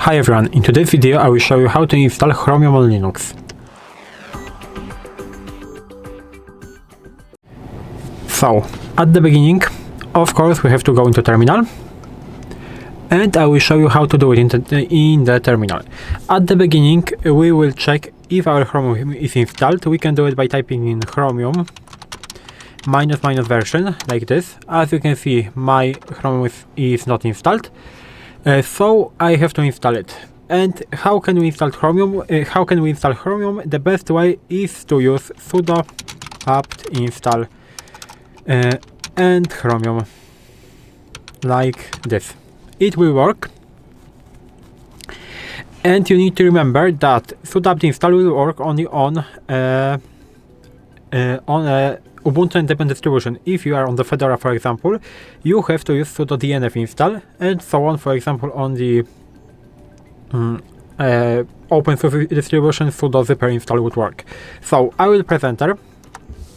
Hi everyone, in today's video I will show you how to install Chromium on Linux. So, at the beginning, of course, we have to go into terminal, and I will show you how to do it in the terminal. At the beginning, we will check if our Chromium is installed. We can do it by typing in Chromium ---- version, like this. As you can see, my Chromium is not installed. So I have to install it. And how can we install Chromium? The best way is to use sudo apt install and Chromium, like this. It will work. And you need to remember that sudo apt install will work only on Ubuntu and Debian distribution. If you are on the Fedora, for example, you have to use sudo dnf install, and so on. For example, on the open source distribution, sudo zipper install would work. So I will press enter,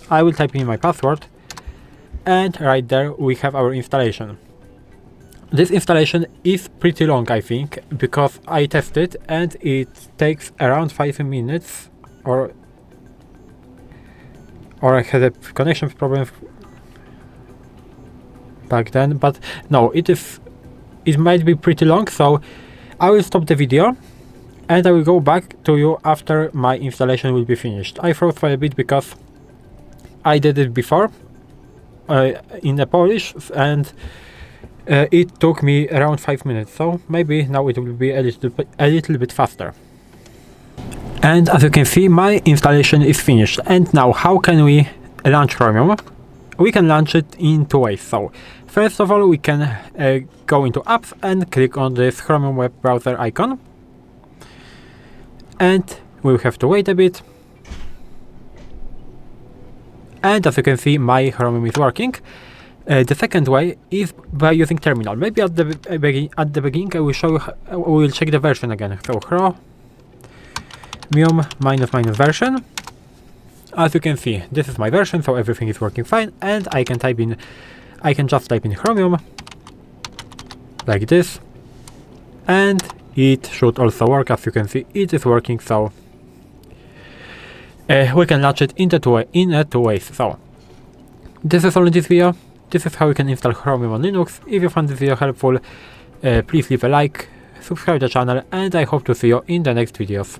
I will type in my password, and right there we have our installation. This installation is pretty long, I think, because I tested and it takes around 5 minutes, or I had a connection problem back then, but no, it might be pretty long. So I will stop the video and I will go back to you after my installation will be finished. I froze for a bit because I did it before in the Polish, and it took me around 5 minutes, so maybe now it will be a little bit faster. And as you can see, my installation is finished. And now, how can we launch Chromium? We can launch it in two ways. So first of all, we can go into apps and click on this Chromium web browser icon, and we'll have to wait a bit. And as you can see, my Chromium is working. The second way is by using terminal. Maybe at the beginning I will show you. We will check the version again. So Chromium ---- version. As you can see, this is my version, so everything is working fine, and I can just type in Chromium like this, and it should also work. As you can see, it is working, so we can launch it in two ways. So this is all in this video. This is how you can install Chromium on Linux. If you found this video helpful, please leave a like, subscribe to the channel, and I hope to see you in the next videos.